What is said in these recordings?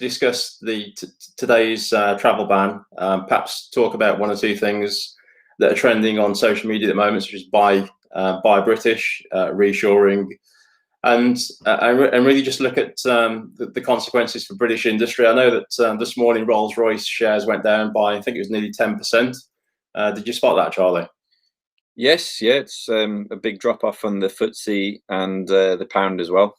discuss today's travel ban. Perhaps talk about one or two things that are trending on social media at the moment, such as buy British, reshoring, and really just look at the consequences for British industry. I know that this morning Rolls-Royce shares went down by, I think it was nearly 10%. Did you spot that, Charlie? Yes, yeah, it's a big drop off on the FTSE and the pound as well.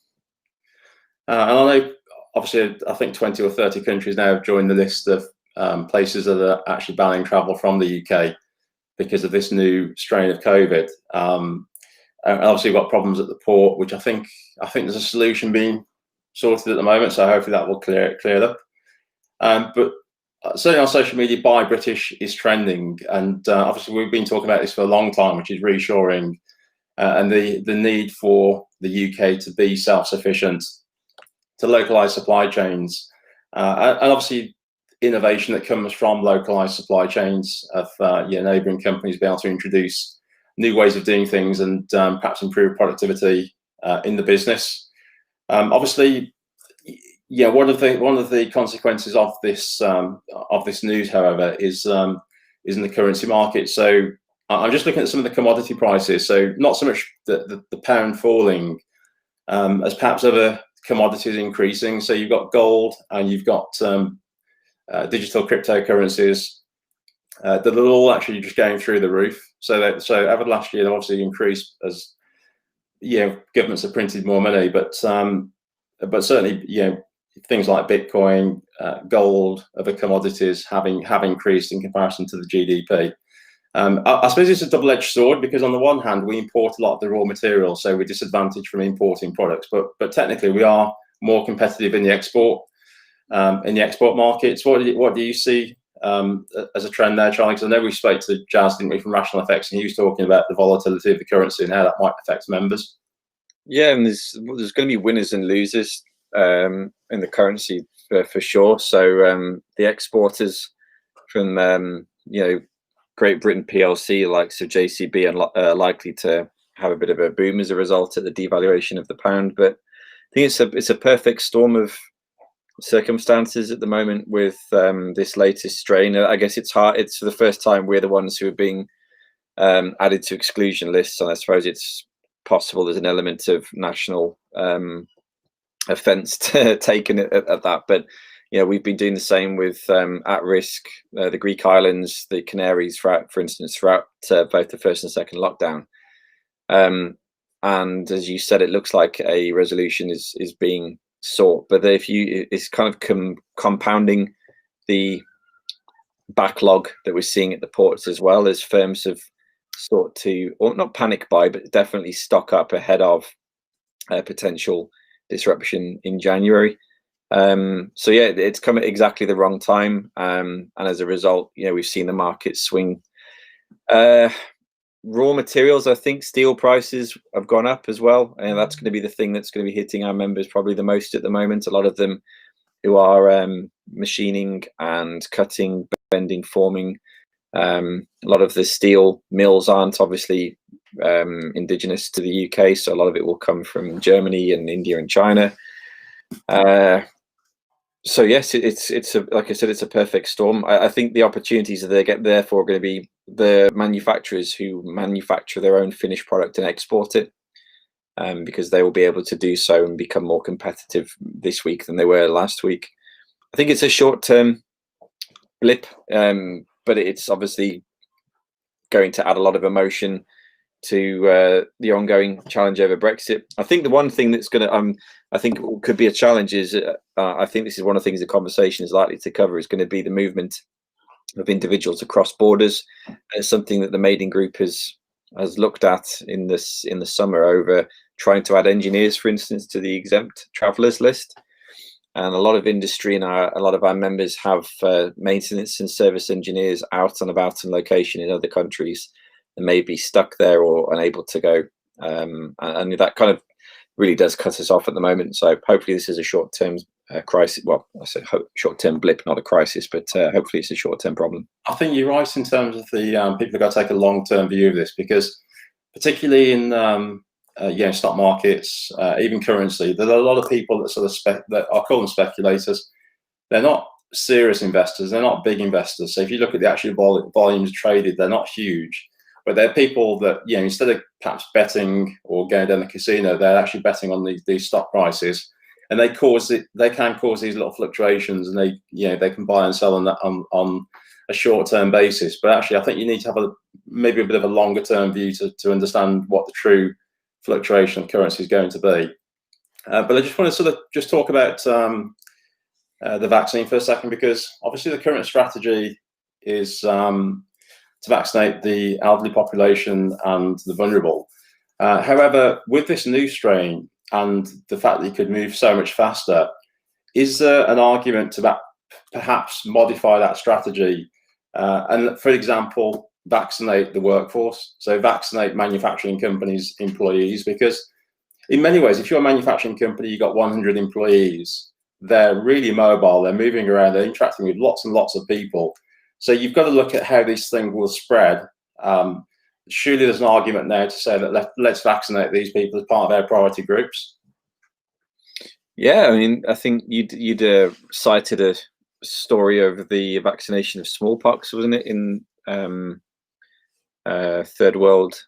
And I know, obviously, I think 20 or 30 countries now have joined the list of places that are actually banning travel from the UK because of this new strain of COVID. And obviously, we've got problems at the port, which I think there's a solution being sorted at the moment. So hopefully that will clear it up. But certainly on social media, buy British is trending, and obviously we've been talking about this for a long time, which is reshoring and the need for the UK to be self-sufficient, to localize supply chains, and obviously innovation that comes from localized supply chains of neighbouring companies being able to introduce new ways of doing things and perhaps improve productivity in the business. Obviously, one of the consequences of this news, however, is in the currency market. So I'm just looking at some of the commodity prices. So not so much the pound falling as perhaps other commodities increasing. So you've got gold and you've got digital cryptocurrencies that are all actually just going through the roof. So over the last year, they've obviously increased as governments have printed more money, but certainly things like Bitcoin, gold, other commodities have increased in comparison to the GDP. I suppose it's a double-edged sword because on the one hand we import a lot of the raw materials, so we're disadvantaged from importing products, but technically we are more competitive in the export markets. What do you see as a trend there, Charlie? Because I know we spoke to Jazz, didn't we, from Rational Effects, and he was talking about the volatility of the currency and how that might affect members. Yeah, and there's going to be winners and losers in the currency for sure. So the exporters from Great Britain PLC, likes of JCB, are likely to have a bit of a boom as a result of the devaluation of the pound. But I think it's a perfect storm of circumstances at the moment with this latest strain. I guess it's hard. It's for the first time we're the ones who are being added to exclusion lists, and I suppose it's possible there's an element of national offence taken at that. But we've been doing the same with at risk, the Greek islands, the Canaries, for instance, throughout both the first and second lockdown. And as you said, it looks like a resolution is being sought, but it's kind of compounding the backlog that we're seeing at the ports, as well as firms have sought to, or not panic buy, but definitely stock up ahead of potential disruption in January. So yeah, it's come at exactly the wrong time, and as a result, we've seen the market swing. Raw materials, I think steel prices have gone up as well, and that's going to be the thing that's going to be hitting our members probably the most at the moment. A lot of them who are machining and cutting, bending, forming. A lot of the steel mills aren't obviously indigenous to the UK, so a lot of it will come from Germany and India and China. So yes, it's like I said, it's a perfect storm. I think the opportunities that they get therefore are going to be the manufacturers who manufacture their own finished product and export it, because they will be able to do so and become more competitive this week than they were last week. I think it's a short-term blip, but it's obviously going to add a lot of emotion to the ongoing challenge over Brexit. I think the one thing that's going to, I think could be a challenge is, I think this is one of the things the conversation is likely to cover, is going to be the movement of individuals across borders. It's something that the Maiden Group has looked at in the summer, over trying to add engineers, for instance, to the exempt travellers list. And a lot of industry and a lot of our members have maintenance and service engineers out and about on location in other countries and may be stuck there or unable to go. And that kind of really does cut us off at the moment. So hopefully this is a short-term crisis. Well, I say short-term blip, not a crisis, but hopefully it's a short-term problem. I think you're right in terms of the people have got to take a long-term view of this, because particularly in stock markets, even currency, there are a lot of people that I'll call them speculators, they're not serious investors. They're not big investors. So if you look at the actual volumes traded, they're not huge. But they're people that, instead of perhaps betting or going down the casino, they're actually betting on these stock prices, and they can cause these little fluctuations, and they can buy and sell on a short-term basis. But actually, I think you need to have maybe a bit of a longer-term view to understand what the true fluctuation of currency is going to be. But I just want to sort of just talk about the vaccine for a second, because obviously the current strategy is to vaccinate the elderly population and the vulnerable. However, with this new strain and the fact that you could move so much faster, is there an argument to perhaps modify that strategy and, for example, vaccinate the workforce? So vaccinate manufacturing companies' employees, because in many ways, if you're a manufacturing company, you've got 100 employees, they're really mobile, they're moving around, they're interacting with lots and lots of people. So you've got to look at how this thing will spread. Surely there's an argument now to say that let's vaccinate these people as part of our priority groups. Yeah, I mean, I think you'd cited a story of the vaccination of smallpox, wasn't it, in third world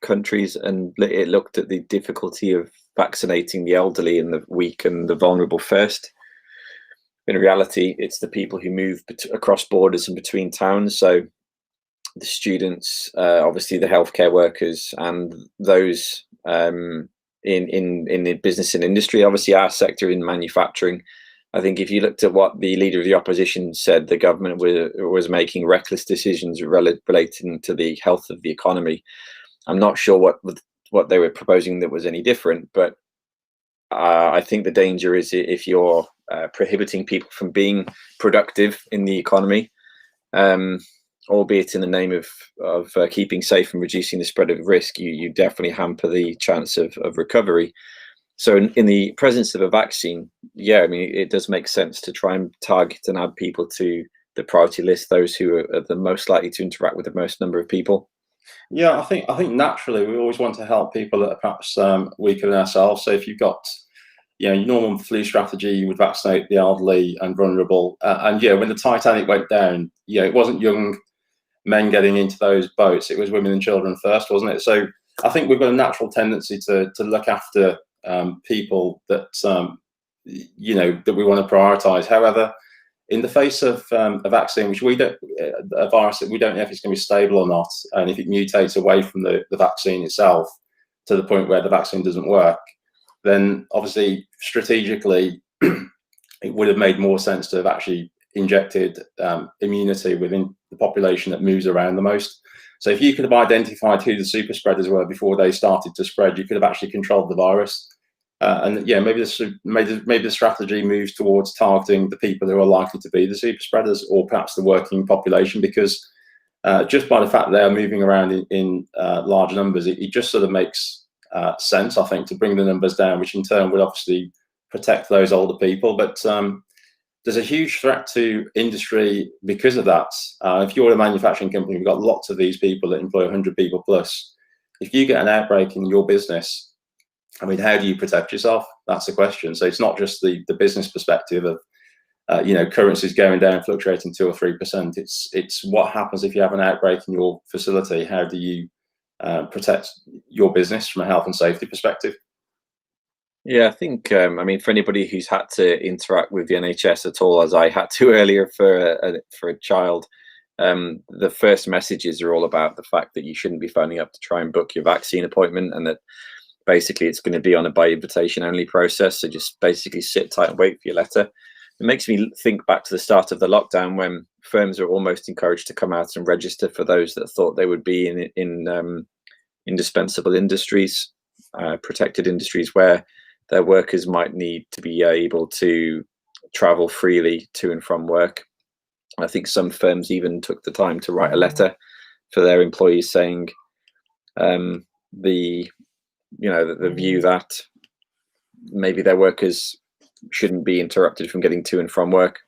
countries, and it looked at the difficulty of vaccinating the elderly and the weak and the vulnerable first. In reality, it's the people who move across borders and between towns. So the students, obviously the healthcare workers, and those in the business and industry. Obviously, our sector in manufacturing. I think if you looked at what the leader of the opposition said, the government was making reckless decisions relating to the health of the economy. I'm not sure what they were proposing that was any different, but I think the danger is if you're prohibiting people from being productive in the economy, albeit in the name of keeping safe and reducing the spread of risk, you definitely hamper the chance of recovery. So in the presence of a vaccine, yeah, I mean, it does make sense to try and target and add people to the priority list, those who are the most likely to interact with the most number of people. Yeah, I think naturally we always want to help people that are perhaps weaker than ourselves. So if you've got your normal flu strategy, you would vaccinate the elderly and vulnerable. And when the Titanic went down, it wasn't young men getting into those boats; it was women and children first, wasn't it? So I think we've got a natural tendency to look after people that that we want to prioritise. However, in the face of a vaccine, which a virus that we don't know if it's going to be stable or not, and if it mutates away from the vaccine itself to the point where the vaccine doesn't work, then obviously strategically it would have made more sense to have actually injected immunity within the population that moves around the most. So if you could have identified who the super spreaders were before they started to spread, you could have actually controlled the virus. Maybe the strategy moves towards targeting the people who are likely to be the super spreaders, or perhaps the working population, because just by the fact they are moving around in large numbers, it just sort of makes sense, I think, to bring the numbers down, which in turn would obviously protect those older people. But there's a huge threat to industry because of that. If you're a manufacturing company, you've got lots of these people that employ 100 people plus. If you get an outbreak in your business, I mean, how do you protect yourself? That's the question. So it's not just the business perspective of currencies going down, fluctuating 2 or 3%. It's what happens if you have an outbreak in your facility. How do you protect your business from a health and safety perspective? Yeah, I think I mean, for anybody who's had to interact with the NHS at all, as I had to earlier for a child, the first messages are all about the fact that you shouldn't be phoning up to try and book your vaccine appointment, and that basically it's going to be on a by invitation only process. So just basically sit tight and wait for your letter. It makes me think back to the start of the lockdown, when firms were almost encouraged to come out and register for those that thought they would be in indispensable industries, protected industries, where their workers might need to be able to travel freely to and from work. I think some firms even took the time to write a letter for their employees saying the view that maybe their workers shouldn't be interrupted from getting to and from work.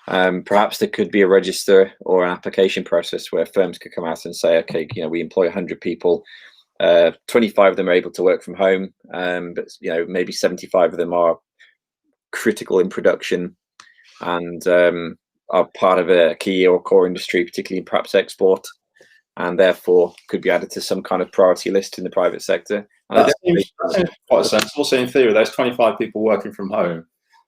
Perhaps there could be a register or an application process where firms could come out and say, okay, we employ 100 people, 25 of them are able to work from home, but maybe 75 of them are critical in production. and are part of a key or core industry, particularly perhaps export, and therefore could be added to some kind of priority list in the private sector. And That seems quite sensible. So in theory, those 25 people working from home,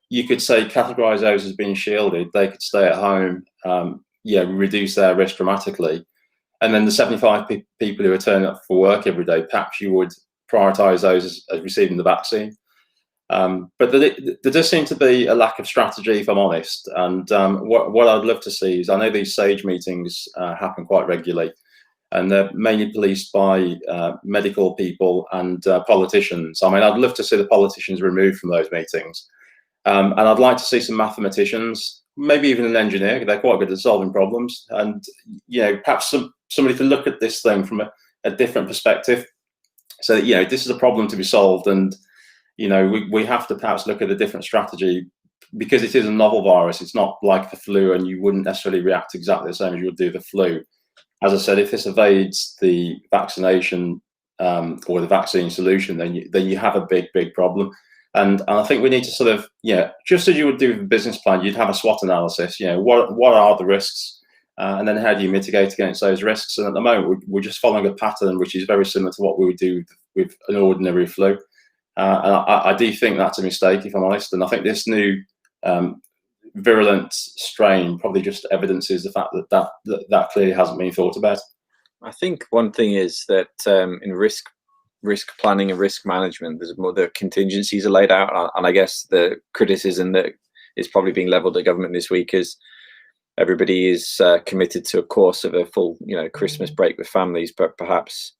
you could say categorise those as being shielded. They could stay at home, reduce their risk dramatically. And then the 75 people who are turning up for work every day, perhaps you would prioritise those as receiving the vaccine. But there does seem to be a lack of strategy, if I'm honest. And what I'd love to see is, I know these SAGE meetings happen quite regularly, and they're mainly policed by medical people and politicians. I mean, I'd love to see the politicians removed from those meetings. And I'd like to see some mathematicians, maybe even an engineer. They're quite good at solving problems. And, perhaps somebody to look at this thing from a different perspective. So that, this is a problem to be solved. And, we have to perhaps look at a different strategy, because it is a novel virus. It's not like the flu, and you wouldn't necessarily react exactly the same as you would do the flu. As I said, if this evades the vaccination or the vaccine solution, then you have a big problem. And I think we need to sort of, just as you would do with a business plan, you'd have a SWOT analysis. What are the risks, and then how do you mitigate against those risks? And at the moment, we're just following a pattern which is very similar to what we would do with an ordinary flu. And I do think that's a mistake, if I'm honest. And I think this new virulent strain probably just evidences the fact that clearly hasn't been thought about. I think one thing is that in risk planning and risk management, there's more, the contingencies are laid out, and I guess the criticism that is probably being levelled at government this week is everybody is committed to a course of a full, Christmas break with families, but perhaps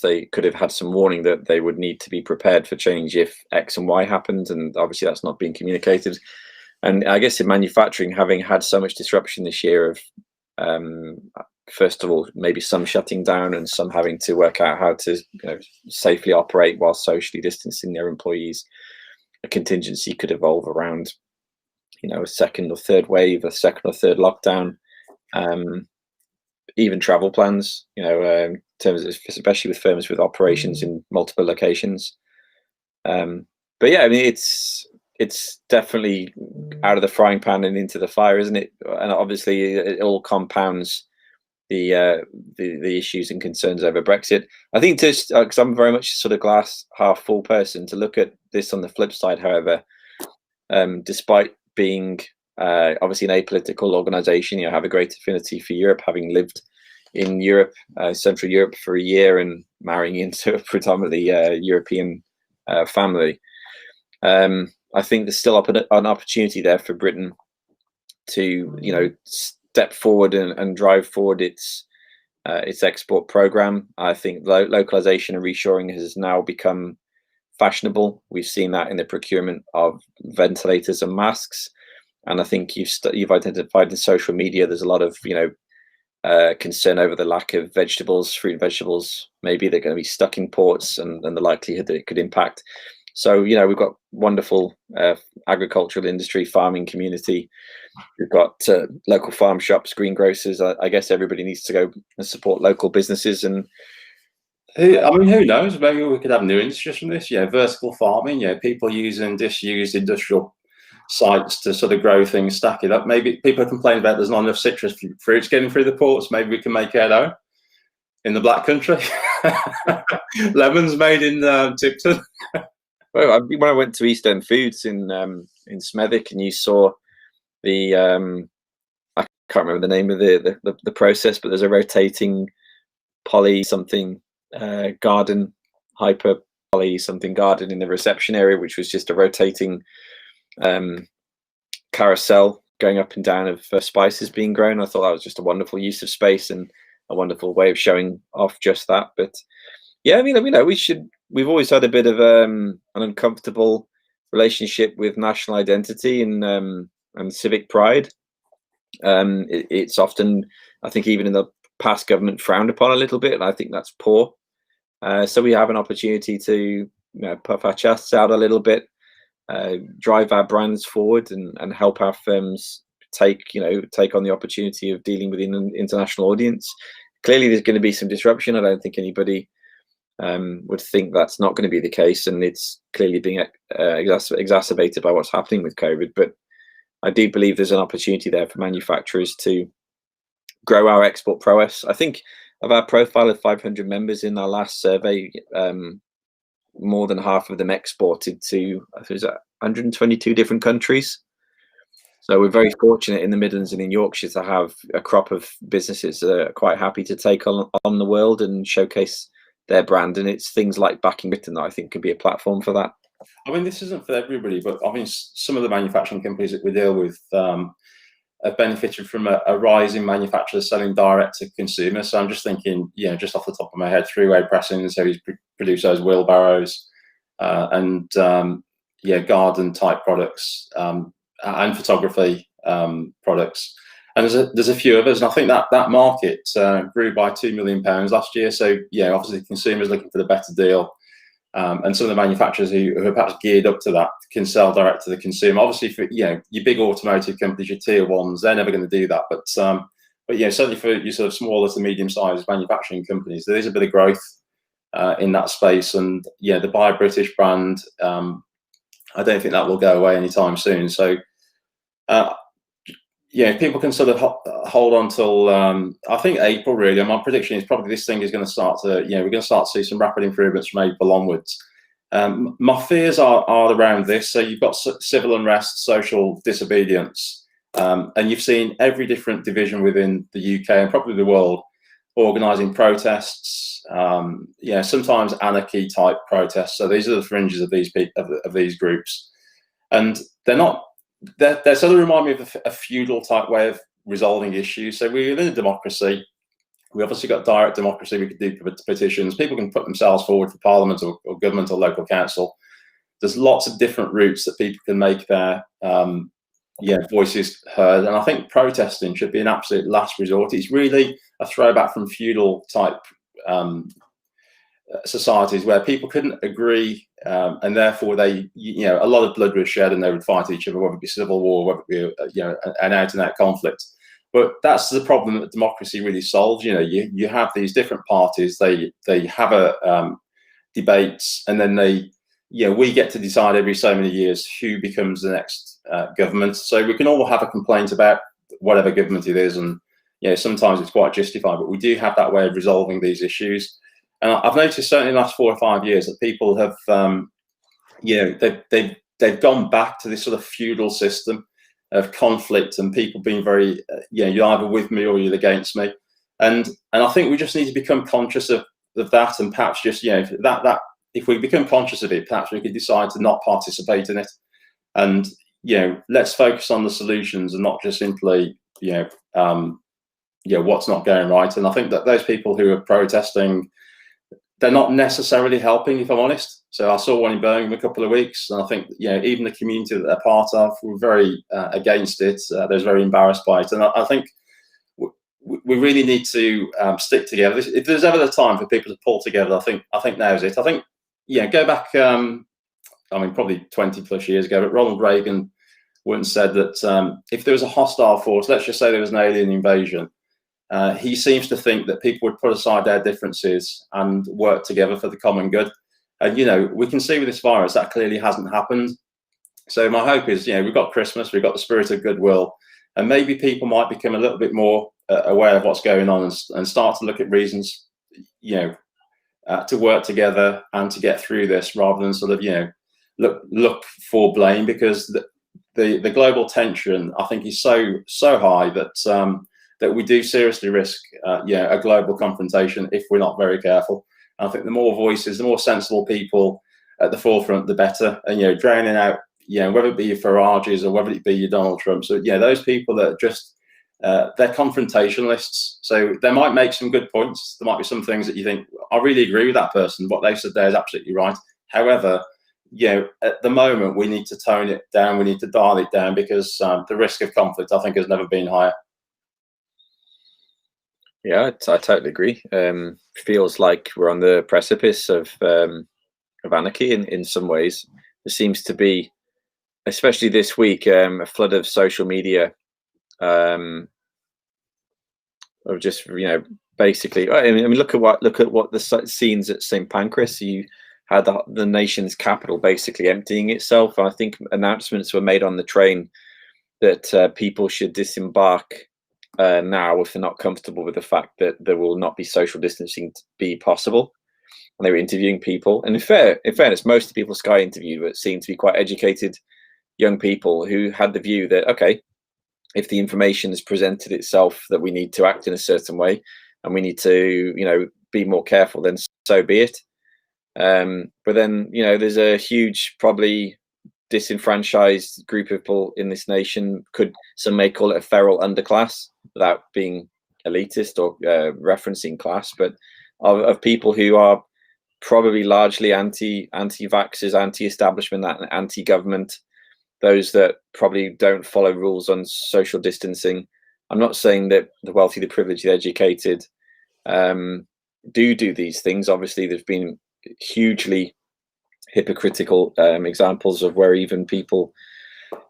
they could have had some warning that they would need to be prepared for change if X and Y happened, and obviously that's not being communicated. And I guess in manufacturing, having had so much disruption this year of first of all, maybe some shutting down and some having to work out how to safely operate while socially distancing their employees, a contingency could evolve around a second or third wave, a second or third lockdown, even travel plans, in terms of, especially with firms with operations in multiple locations. But yeah, I mean, it's definitely out of the frying pan and into the fire, isn't it? And obviously it all compounds the issues and concerns over Brexit. I think, just because I'm very much sort of glass half full person, to look at this on the flip side, however, despite being obviously an apolitical organisation, have a great affinity for Europe, having lived in Europe, Central Europe for a year, and marrying into a predominantly European family. I think there's still an opportunity there for Britain to, step forward and drive forward its export program. I think localization and reshoring has now become fashionable. We've seen that in the procurement of ventilators and masks, and I think you've identified in social media there's a lot of concern over the lack of fruit and vegetables. Maybe they're going to be stuck in ports, and the likelihood that it could impact. So we've got wonderful agricultural industry, farming community. We've got local farm shops, greengrocers. I guess everybody needs to go and support local businesses. And who knows? Maybe we could have new industries from this. Vertical farming. People using disused industrial sites to sort of grow things, stack it up. Maybe people complain about there's not enough citrus fruits getting through the ports. Maybe we can make it out in the Black Country. Lemons made in Tipton. Well, when I went to East End Foods in Smethwick, and you saw the I can't remember the name of the process, but there's a rotating poly something garden, hyper poly something garden in the reception area, which was just a rotating carousel going up and down of spices being grown. I thought that was just a wonderful use of space and a wonderful way of showing off just that. But yeah, I mean, we've always had a bit of an uncomfortable relationship with national identity and civic pride. It's often, I think, even in the past government, frowned upon a little bit, and I think that's poor. So we have an opportunity to puff our chests out a little bit, drive our brands forward, and help our firms take on the opportunity of dealing with an international audience. Clearly, there's going to be some disruption. I don't think anybody would think that's not going to be the case, and it's clearly being exacerbated by what's happening with COVID. But I do believe there's an opportunity there for manufacturers to grow our export prowess. I think of our profile of 500 members in our last survey, more than half of them exported to, I think it was 122 different countries. So we're very fortunate in the Midlands and in Yorkshire to have a crop of businesses that are quite happy to take on the world and showcase their brand. And it's things like Backing Britain that I think could be a platform for that. I mean, this isn't for everybody, but I mean, some of the manufacturing companies that we deal with have benefited from a rise in manufacturers selling direct to consumer. So I'm just thinking, just off the top of my head, three-way pressing, so he's produced those wheelbarrows and garden type products and photography products. And there's a few others, and I think that market grew by £2 million last year. So obviously consumers looking for the better deal. And some of the manufacturers who are perhaps geared up to that can sell direct to the consumer. Obviously, for your big automotive companies, your tier ones, they're never going to do that. But certainly for your sort of smaller to medium-sized manufacturing companies, there is a bit of growth in that space. And the Buy British brand, I don't think that will go away anytime soon. So people can sort of hold on till I think April really. And my prediction is probably this thing is going to start to, we're going to start to see some rapid improvements from April onwards. My fears are around this. So you've got civil unrest, social disobedience, and you've seen every different division within the UK and probably the world organising protests. Sometimes anarchy type protests. So these are the fringes of these groups, and they sort of remind me of a feudal type way of resolving issues. So we're in a democracy. We obviously got direct democracy. We could do petitions. People can put themselves forward for parliament or government or local council. There's lots of different routes that people can make their voices heard. And I think protesting should be an absolute last resort. It's really a throwback from feudal type societies where people couldn't agree, and therefore they, a lot of blood was shed and they would fight each other, whether it be civil war, whether it be an out-and-out conflict. But that's the problem that democracy really solves. You have these different parties, they have a debates, and then we get to decide every so many years who becomes the next government. So we can all have a complaint about whatever government it is, and sometimes it's quite justified, but we do have that way of resolving these issues. And I've noticed certainly in the last 4 or 5 years that people have, they've gone back to this sort of feudal system of conflict and people being very, you're either with me or you're against me. And I think we just need to become conscious of that, and perhaps just, that if we become conscious of it, perhaps we could decide to not participate in it. And, let's focus on the solutions and not just simply, what's not going right. And I think that those people who are protesting, they're not necessarily helping, if I'm honest. So I saw one in Birmingham a couple of weeks, and I think even the community that they're part of were very against it. They were very embarrassed by it, and I think we really need to stick together. If there's ever the time for people to pull together, I think now's it. I think go back. Probably 20 plus years ago, but Ronald Reagan once said that if there was a hostile force, let's just say there was an alien invasion. He seems to think that people would put aside their differences and work together for the common good. And, we can see with this virus that clearly hasn't happened. So my hope is, we've got Christmas, we've got the spirit of goodwill, and maybe people might become a little bit more aware of what's going on and start to look at reasons, to work together and to get through this, rather than sort of, look for blame, because the global tension, I think, is so high that that we do seriously risk, a global confrontation if we're not very careful. And I think the more voices, the more sensible people at the forefront, the better. And drowning out, whether it be your Farages or whether it be your Donald Trump. So those people that are just they're confrontationalists. So they might make some good points. There might be some things that you think, I really agree with that person. What they've said there is absolutely right. However, at the moment we need to tone it down. We need to dial it down, because the risk of conflict, I think, has never been higher. Yeah, I totally agree. Feels like we're on the precipice of anarchy in some ways. There seems to be, especially this week, a flood of social media of just basically. I mean, look at what the scenes at St Pancras. You had the nation's capital basically emptying itself. And I think announcements were made on the train that people should disembark now if they're not comfortable with the fact that there will not be social distancing to be possible. And they were interviewing people. And in fairness, most of the people Sky interviewed seemed to be quite educated young people who had the view that, okay, if the information has presented itself that we need to act in a certain way and we need to, be more careful, then so be it. But then, there's a huge, probably disenfranchised group of people in this nation. Some may call it a feral underclass without being elitist or referencing class, but of people who are probably largely anti-vaxxers, anti-establishment, anti-government, those that probably don't follow rules on social distancing. I'm not saying that the wealthy, the privileged, the educated do these things. Obviously, there's been hugely hypocritical examples of where even people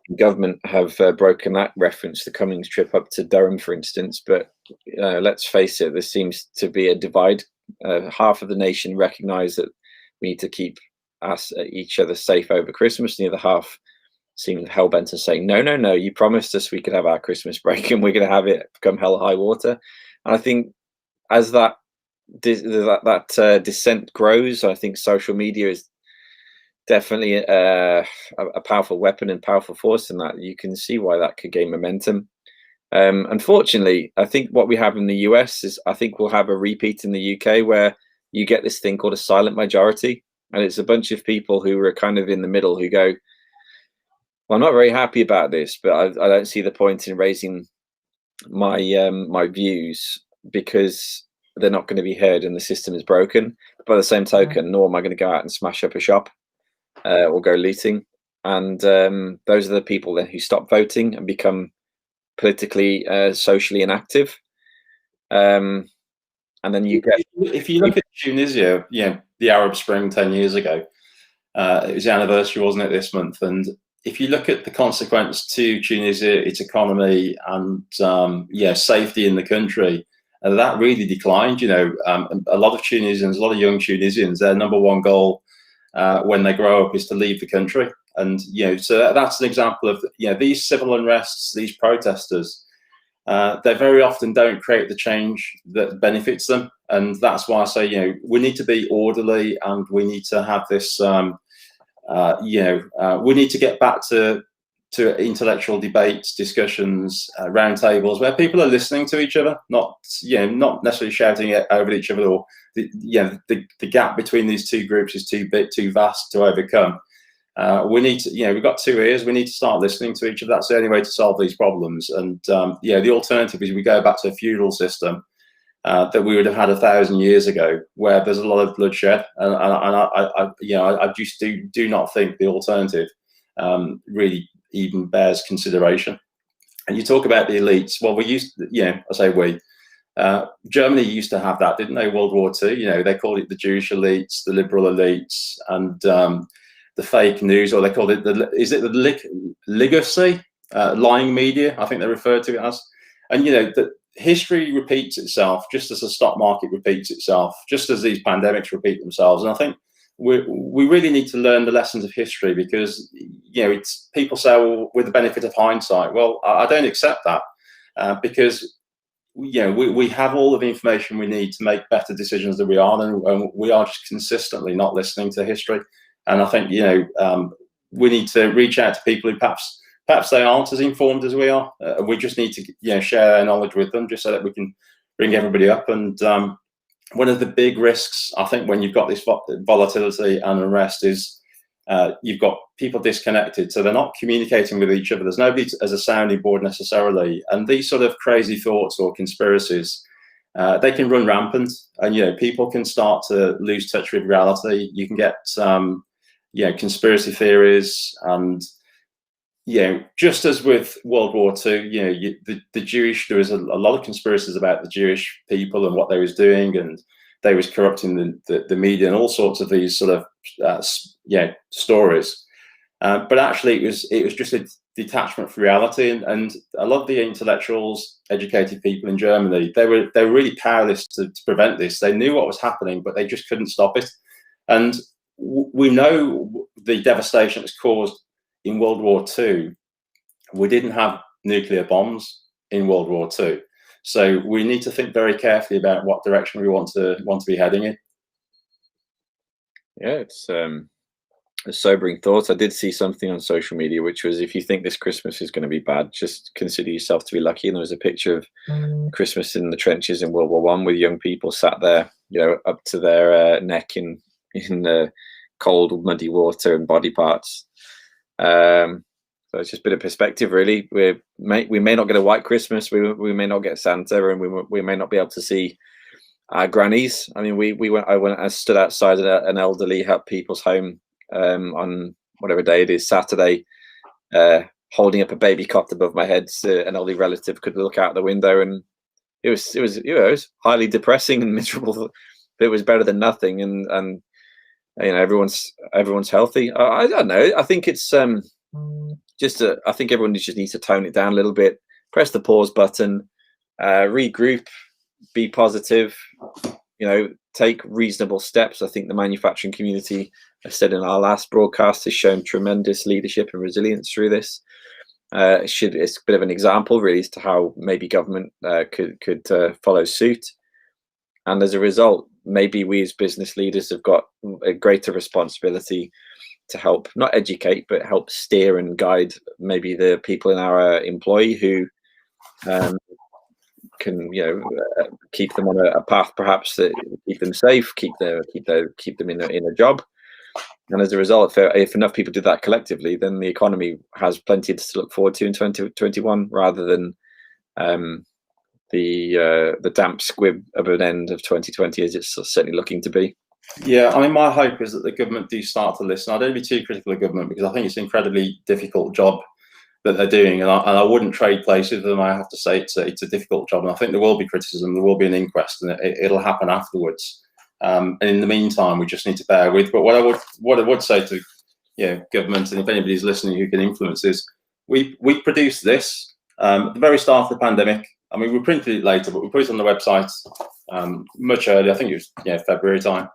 in government have broken that reference. The Cummings trip up to Durham, for instance. But let's face it, there seems to be a divide. Half of the nation recognise that we need to keep each other safe over Christmas, and the other half seem hell-bent and saying, no, you promised us we could have our Christmas break and we're going to have it come hell or high water. And I think as that dissent grows, I think social media is definitely a powerful weapon and powerful force in that. You can see why that could gain momentum. Unfortunately, I think what we have in the US is, I think we'll have a repeat in the UK where you get this thing called a silent majority. And it's a bunch of people who are kind of in the middle who go, well, I'm not very happy about this, but I don't see the point in raising my my views because they're not going to be heard and the system is broken. But by the same token, nor am I going to go out and smash up a shop or go looting. And those are the people then who stop voting and become politically, socially inactive. And then if you look at Tunisia, the Arab Spring 10 years ago, it was the anniversary, wasn't it, this month? And if you look at the consequence to Tunisia, its economy, and safety in the country, that really declined. A lot of Tunisians, a lot of young Tunisians, their number one goal when they grow up is to leave the country. And so that's an example of these civil unrests, these protesters. They very often don't create the change that benefits them, and that's why I say we need to be orderly and we need to have this. We need to get back to intellectual debates, discussions, roundtables where people are listening to each other, not necessarily shouting over each other, or the gap between these two groups is too big, too vast to overcome. We need to, we've got two ears. We need to start listening to each other. That's the only way to solve these problems. And the alternative is we go back to a feudal system that we would have had 1,000 years ago, where there's a lot of bloodshed. And I just do not think the alternative really even bears consideration. And you talk about the elites. Well, we used, I say we. Germany used to have that, didn't they? World War II. They called it the Jewish elites, the liberal elites, and the fake news, or they called it the legacy, lying media, I think they referred to it as. And that history repeats itself, just as the stock market repeats itself, just as these pandemics repeat themselves. And I think we really need to learn the lessons of history, because it's, people say, well, with the benefit of hindsight. Well, I don't accept that, because we have all of the information we need to make better decisions than we are, and we are just consistently not listening to history. And I think we need to reach out to people who perhaps they aren't as informed as we are. We just need to share our knowledge with them, just so that we can bring everybody up. And one of the big risks, I think, when you've got this volatility and unrest is you've got people disconnected, so they're not communicating with each other. There's nobody as a sounding board necessarily, and these sort of crazy thoughts or conspiracies, they can run rampant, and people can start to lose touch with reality. You can get conspiracy theories, and just as with World War II, the Jewish, there was a lot of conspiracies about the Jewish people and what they was doing, and they was corrupting the media and all sorts of these sort of stories. But actually, it was just detachment from reality, and a lot of the intellectuals, educated people in Germany, they were really powerless to prevent this. They knew what was happening, but they just couldn't stop it. And we know the devastation it's caused in World War II. We didn't have nuclear bombs in World War II, so we need to think very carefully about what direction we want to be heading in. Yeah, it's a sobering thought. I did see something on social media, which was, if you think this Christmas is going to be bad, just consider yourself to be lucky. And there was a picture of Christmas in the trenches in World War One, with young people sat there, up to their neck in the cold, muddy water and body parts. So it's just a bit of perspective, really. We may not get a white Christmas, we may not get Santa, and we may not be able to see our grannies. I mean, I stood outside an elderly people's home on whatever day it is, Saturday, holding up a baby cot above my head so an elderly relative could look out the window, and it was highly depressing and miserable. But it was better than nothing, and everyone's healthy. I don't know. I think it's I think everyone just needs to tone it down a little bit, press the pause button, regroup, be positive, take reasonable steps. I think the manufacturing community, I said in our last broadcast, has shown tremendous leadership and resilience through this. It's a bit of an example, really, as to how maybe government could follow suit. And as a result, maybe we as business leaders have got a greater responsibility to help, not educate, but help steer and guide maybe the people in our employ who can keep them on a path, perhaps, that keep them safe, keep them in a job. And as a result, if enough people do that collectively, then the economy has plenty to look forward to in 2021, rather than the damp squib of an end of 2020, as it's certainly looking to be. Yeah, I mean, my hope is that the government do start to listen. I don't be too critical of government, because I think it's an incredibly difficult job that they're doing, and I wouldn't trade places with them. I have to say it's a difficult job, and I think there will be criticism, there will be an inquest, and it'll happen afterwards. And in the meantime, we just need to bear with. But what I would say to government, and if anybody's listening who can influence, is we produced this at the very start of the pandemic. I mean, we printed it later, but we put it on the website much earlier. I think it was February time.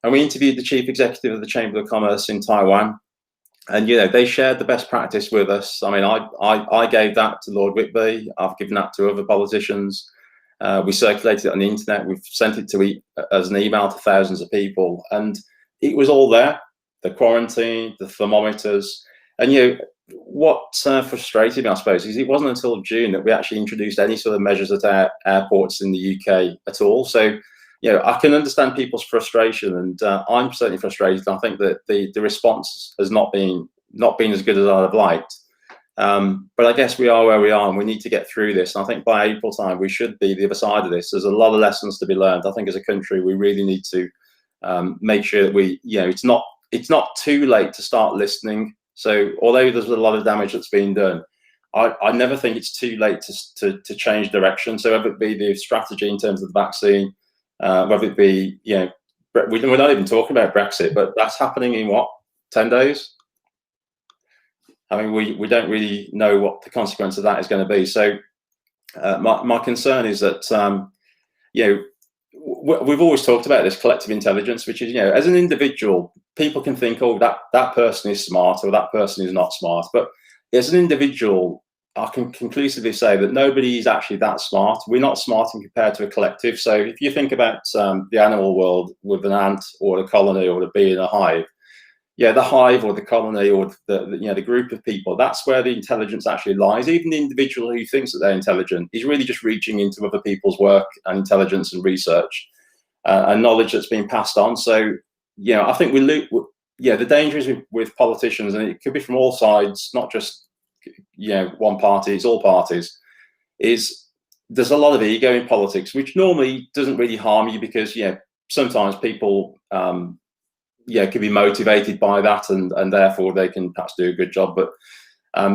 And we interviewed the chief executive of the Chamber of Commerce in Taiwan, and they shared the best practice with us. I mean, I gave that to Lord Whitby. I've given that to other politicians. We circulated it on the internet. We've sent it as an email to thousands of people, and it was all there. The quarantine, the thermometers, and what frustrated me, I suppose, is it wasn't until June that we actually introduced any sort of measures at our airports in the UK at all. So, I can understand people's frustration, and I'm certainly frustrated. I think that the response has not been as good as I'd have liked. But I guess we are where we are, and we need to get through this. And I think by April time, we should be the other side of this. There's a lot of lessons to be learned. I think as a country, we really need to make sure that it's not too late to start listening. So although there's a lot of damage that's been done, I never think it's too late to change direction. So whether it be the strategy in terms of the vaccine, whether it be, we're not even talking about Brexit, but that's happening in 10 days? I mean, we don't really know what the consequence of that is going to be. So my concern is that, we've always talked about this collective intelligence, which is, as an individual, people can think, oh, that person is smart or that person is not smart. But as an individual, I can conclusively say that nobody is actually that smart. We're not smart in compared to a collective. So if you think about the animal world with an ant or a colony or a bee in a hive, the hive or the colony or the group of people, that's where the intelligence actually lies. Even the individual who thinks that they're intelligent is really just reaching into other people's work and intelligence and research and knowledge that's being passed on. So, I think the danger is with politicians, and it could be from all sides, not just one party, it's all parties, is there's a lot of ego in politics, which normally doesn't really harm you, because sometimes people can be motivated by that, and therefore they can perhaps do a good job. But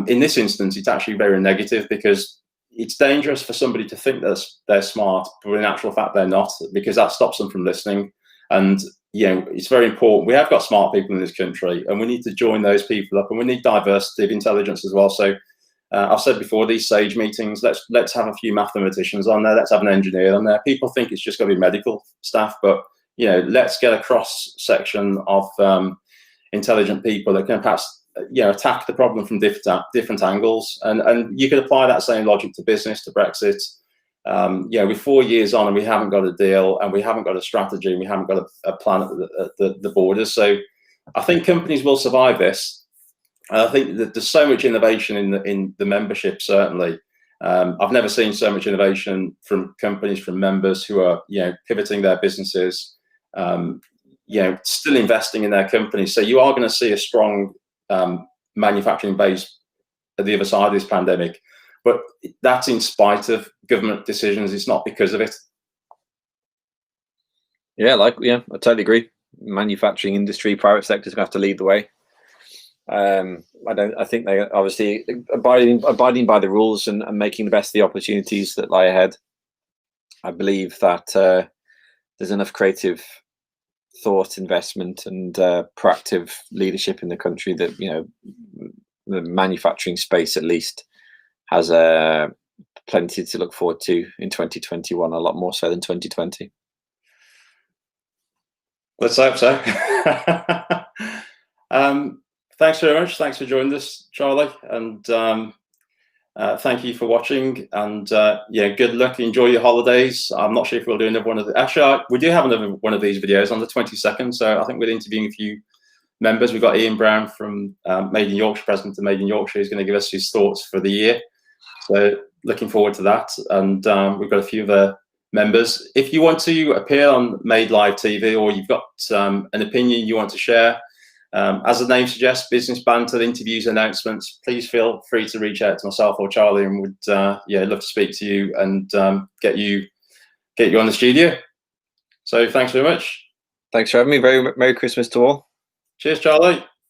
in this instance, it's actually very negative, because it's dangerous for somebody to think that they're smart, but in actual fact they're not, because that stops them from listening. And it's very important. We have got smart people in this country, and we need to join those people up, and we need diversity of intelligence as well. So I've said before, these SAGE meetings, let's have a few mathematicians on there, let's have an engineer on there. People think it's just going to be medical staff, but let's get a cross section of intelligent people that can perhaps attack the problem from different angles, and you could apply that same logic to business, to Brexit. We're 4 years on and we haven't got a deal, and we haven't got a strategy, and we haven't got a plan at the borders. So I think companies will survive this. I think that there's so much innovation in the membership. Certainly, I've never seen so much innovation from companies, from members who are pivoting their businesses, still investing in their companies. So you are going to see a strong manufacturing base at the other side of this pandemic. But that's in spite of government decisions. It's not because of it. Yeah, I totally agree. Manufacturing industry, private sector's going to have to lead the way. I think they obviously abiding by the rules and making the best of the opportunities that lie ahead. I believe that there's enough creative thought, investment, and proactive leadership in the country that the manufacturing space at least has plenty to look forward to in 2021, a lot more so than 2020. Let's hope so. Thanks very much. Thanks for joining us, Charlie, and thank you for watching. And good luck. Enjoy your holidays. I'm not sure if we'll do another one of the. Actually, we do have another one of these videos on the 22nd. So I think we're interviewing a few members. We've got Ian Brown from Made in Yorkshire, president of Made in Yorkshire, who's going to give us his thoughts for the year. So looking forward to that. And we've got a few other members. If you want to appear on Made Live TV, or you've got an opinion you want to share, as the name suggests, business banter, interviews, announcements, please feel free to reach out to myself or Charlie, and would love to speak to you and get you on the studio. So thanks very much. Thanks for having me. Very Merry Christmas to all. Cheers, Charlie.